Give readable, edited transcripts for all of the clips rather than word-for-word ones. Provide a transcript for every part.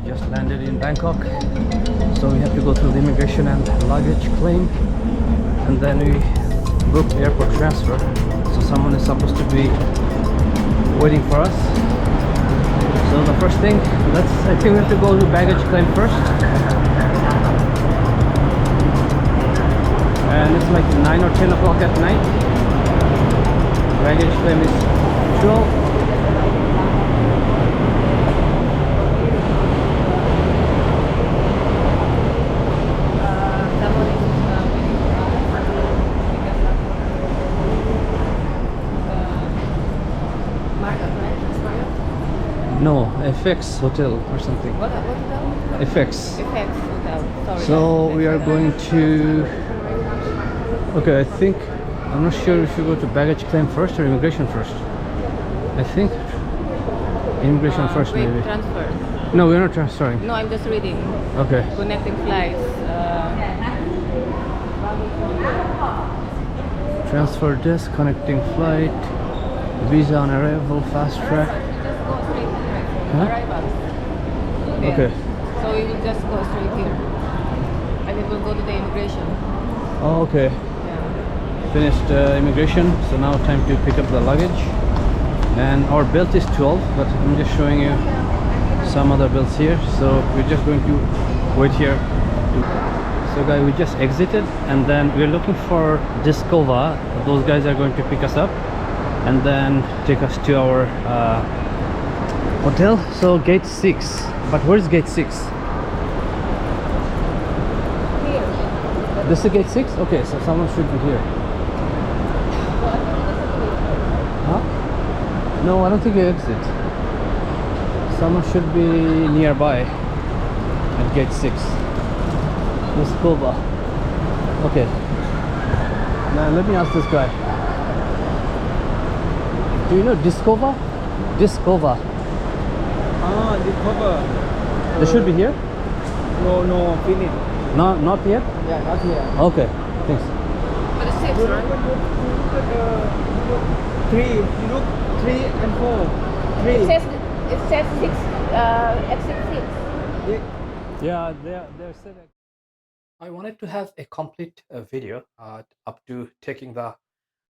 just landed in Bangkok, so we have to go through the immigration and luggage claim, and then we booked airport transfer. So someone is supposed to be waiting for us. So the first thing, I think we have to go to baggage claim first. And it's like 9 or 10 o'clock at night. Baggage claim is 12. No, FX Hotel or something. What hotel? FX. FX Hotel. Sorry. So we are going to. Okay, I think I'm not sure if you go to baggage claim first or immigration first. I think immigration first, wait, maybe. transfer. No, we're not transferring. No, I'm just reading. Okay. Connecting flights. Transfer desk, connecting flight, visa on arrival, fast track. Just go straight here. Huh? Arrivals. Okay. So we will just go straight here. And it will go to the immigration. Oh, okay. Yeah. Finished immigration, so now time to pick up the luggage. And our belt is 12, but I'm just showing you some other belts here. So we're just going to wait here. So guys, we just exited, and then we're looking for Discova. Those guys are going to pick us up and then take us to our hotel. So gate 6. But where's gate 6? Here. This is gate 6? Okay, so someone should be here. Huh? No, I don't think you exit. Someone should be nearby at gate 6. Discova. Okay. Now let me ask this guy. Do you know Discova? Discova. Ah, the cover. They should be here? No, finish. Not yet? Yeah, not here. Okay, thanks. But it's 6, right? Three. You look 3 and 4. 3. It says 6, exit 6. Yeah, they're still. I wanted to have a complete video up to taking the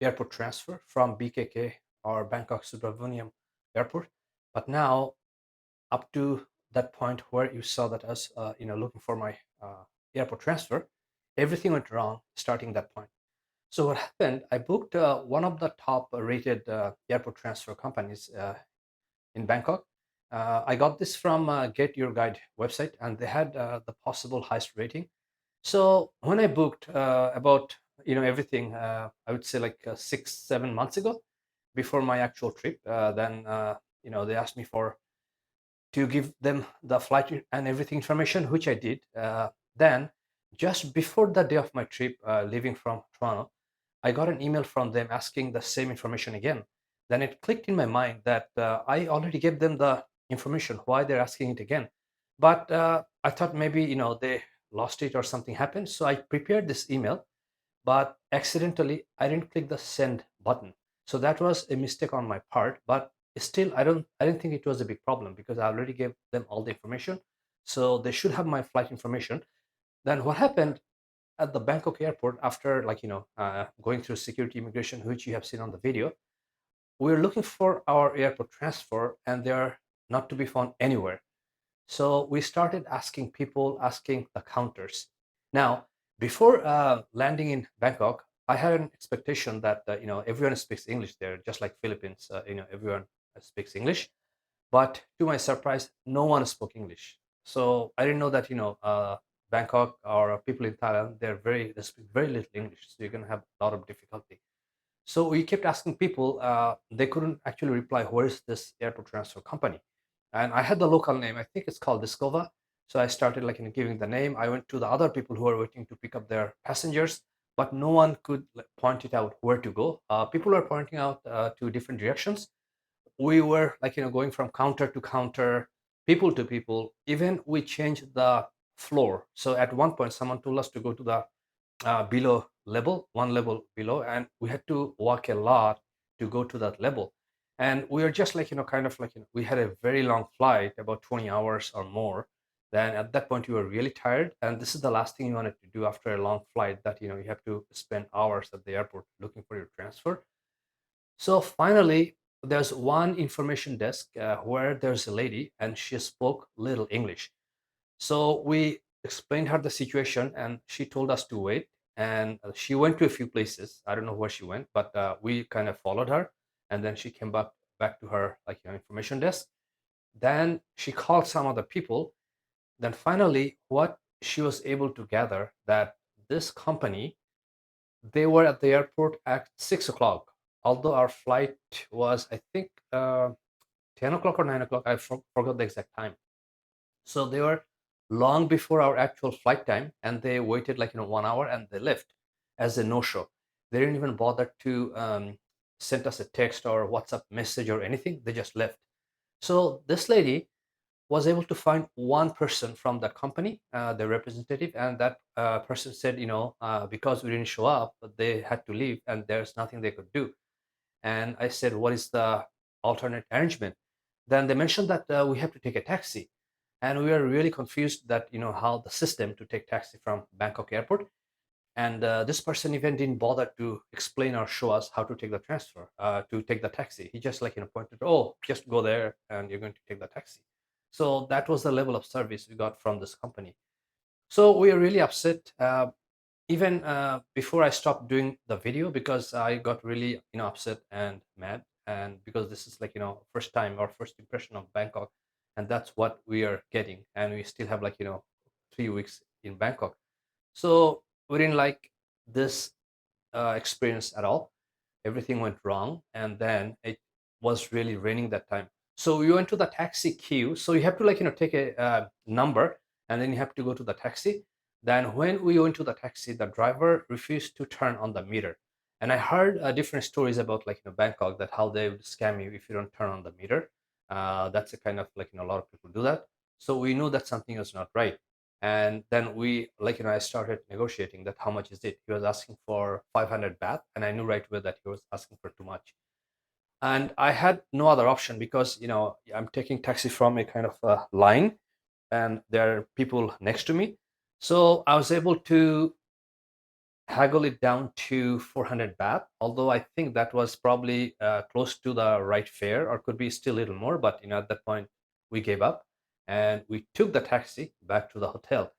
airport transfer from BKK or Bangkok Suvarnabhumi airport, but now up to that point where you saw that us looking for my airport transfer, everything went wrong starting that point. So what happened, I booked one of the top rated airport transfer companies in Bangkok. I got this from Get Your Guide website, and they had the possible highest rating. So when I booked about everything, I would say like 6-7 months ago, before my actual trip, then they asked me to give them the flight and everything information, which I did. Then just before the day of my trip, leaving from Toronto, I got an email from them asking the same information again. Then it clicked in my mind that I already gave them the information. Why they're asking it again? But I thought maybe they lost it or something happened. So I prepared this email, but accidentally I didn't click the send button. So that was a mistake on my part. But still, I didn't think it was a big problem because I already gave them all the information. So they should have my flight information. Then what happened at the Bangkok airport after going through security immigration, which you have seen on the video, we were looking for our airport transfer and they are not to be found anywhere. So we started asking the counters. Now, before landing in Bangkok, I had an expectation that everyone speaks English there, just like Philippines. Everyone speaks English, but to my surprise, no one spoke English. So I didn't know that Bangkok or people in Thailand they speak very little English, so you're gonna have a lot of difficulty. So we kept asking people. They couldn't actually reply. Where is this airport transfer company? And I had the local name. I think it's called Discova. So I started giving the name. I went to the other people who were waiting to pick up their passengers, but no one could point it out where to go. People were pointing out to different directions. We were going from counter to counter, people to people. Even we changed the floor. So at one point, someone told us to go to the below level, one level below, and we had to walk a lot to go to that level. And we were just we had a very long flight, about 20 hours or more. Then at that point you were really tired, and this is the last thing you wanted to do after a long flight, that you have to spend hours at the airport looking for your transfer. So finally, there's one information desk where there's a lady and she spoke little English. So we explained her the situation and she told us to wait. And she went to a few places. I don't know where she went, but we kind of followed her. And then she came back to her information desk. Then she called some other people. Then finally, what she was able to gather, that this company, they were at the airport at 6 o'clock, although our flight was, I think, 10 o'clock or 9 o'clock. I forgot the exact time. So they were long before our actual flight time, and they waited 1 hour and they left as a no-show. They didn't even bother to send us a text or WhatsApp message or anything. They just left. So this lady was able to find one person from the company, the representative, and that person said, because we didn't show up, they had to leave, and there's nothing they could do. And I said, what is the alternate arrangement? Then they mentioned that we have to take a taxi, and we were really confused that how the system to take taxi from Bangkok airport. And this person even didn't bother to explain or show us how to take the transfer, to take the taxi. He just pointed, oh, just go there and you're going to take the taxi. So that was the level of service we got from this company. So we are really upset, even before I stopped doing the video, because I got really upset and mad, and because this is first time or first impression of Bangkok, and that's what we are getting, and we still have 3 weeks in Bangkok. So we didn't like this experience at all. Everything went wrong, and then it was really raining that time. So we went to the taxi queue. So you have to take a number, and then you have to go to the taxi. Then when we went to the taxi, the driver refused to turn on the meter. And I heard different stories about Bangkok, that how they would scam you if you don't turn on the meter. That's a kind of a lot of people do that. So we knew that something was not right. And then we I started negotiating that how much is it. He was asking for 500 baht, and I knew right away that he was asking for too much. And I had no other option, because I'm taking taxi from a kind of a line, and there are people next to me. So I was able to haggle it down to 400 baht, although I think that was probably close to the right fare, or could be still a little more. But at that point we gave up, and we took the taxi back to the hotel.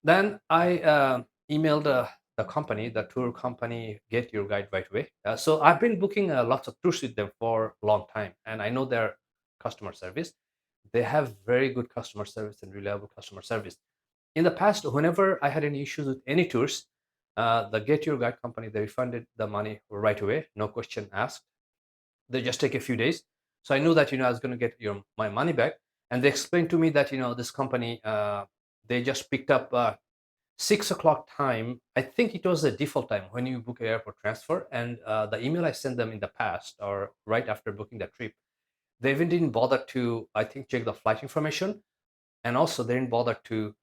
Then I emailed the company, the tour company, Get Your Guide, right away. So I've been booking lots of tours with them for a long time, and I know their customer service. They have very good customer service and reliable customer service. In the past, whenever I had any issues with any tours, the Get Your Guide company, they refunded the money right away, no question asked. They just take a few days. So I knew that I was going to get my money back. And they explained to me that this company, they just picked up 6 o'clock time. I think it was the default time when you book an airport transfer. And the email I sent them in the past, or right after booking the trip, they even didn't bother to, I think, check the flight information. And also they didn't bother to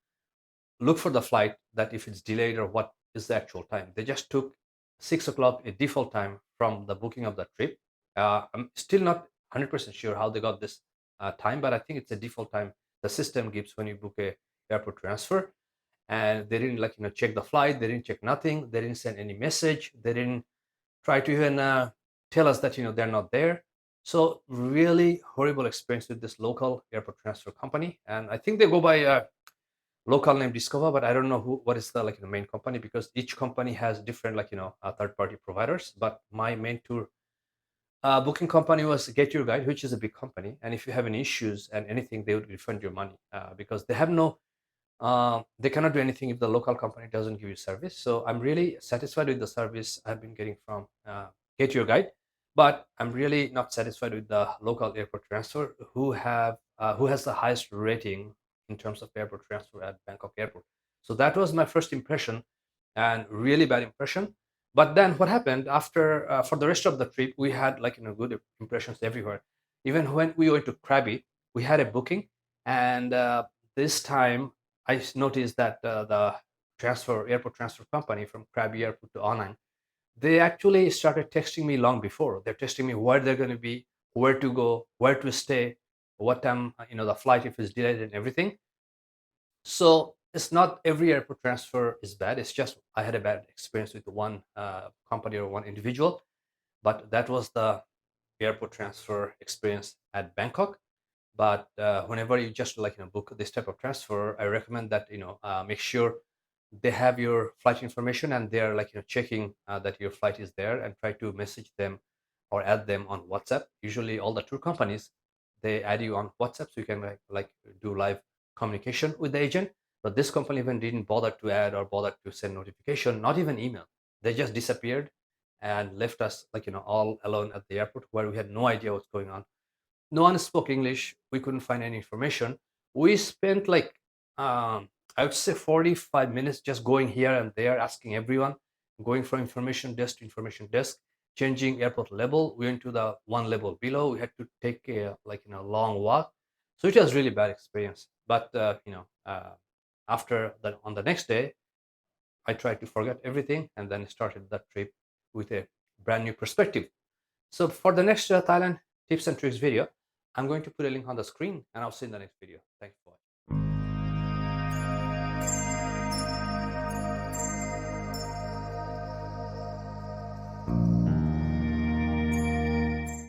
look for the flight, that if it's delayed or what is the actual time. They just took 6 o'clock, a default time from the booking of the trip. I'm still not 100% sure how they got this time, but I think it's a default time the system gives when you book a airport transfer. And they didn't check the flight. They didn't check nothing. They didn't send any message. They didn't try to even tell us that they're not there. So really horrible experience with this local airport transfer company. And I think they go by local name Discover, but I don't know what is the the main company, because each company has different third party providers. But my main tour booking company was Get Your Guide, which is a big company, and if you have any issues and anything, they would refund your money, because they have no they cannot do anything if the local company doesn't give you service. So I'm really satisfied with the service I've been getting from Get Your Guide, but I'm really not satisfied with the local airport transfer, who has the highest rating in terms of airport transfer at Bangkok airport. So that was my first impression, and really bad impression. But then what happened after, for the rest of the trip, we had good impressions everywhere. Even when we went to Krabi, we had a booking, and this time I noticed that the airport transfer company from Krabi Airport to Anang, they actually started texting me long before. They're texting me where they're going to be, where to go, where to stay, what time, the flight if it's delayed and everything. So it's not every airport transfer is bad. It's just I had a bad experience with one company or one individual, but that was the airport transfer experience at Bangkok. But whenever you just book this type of transfer, I recommend that make sure they have your flight information and they're checking that your flight is there, and try to message them or add them on WhatsApp. Usually all the tour companies, they add you on WhatsApp so you can do live communication with the agent. But this company even didn't bother to add or bother to send notification, not even email. They just disappeared and left us all alone at the airport, where we had no idea what's going on. No one spoke English. We couldn't find any information. We spent I would say 45 minutes just going here and there, asking everyone, going from information desk to information desk, changing airport level. We went to the one level below. We had to take a long walk. So it was really bad experience. But after that, on the next day, I tried to forget everything and then started that trip with a brand new perspective. So for the next Thailand tips and tricks video, I'm going to put a link on the screen, and I'll see you in the next video. Thanks for watching.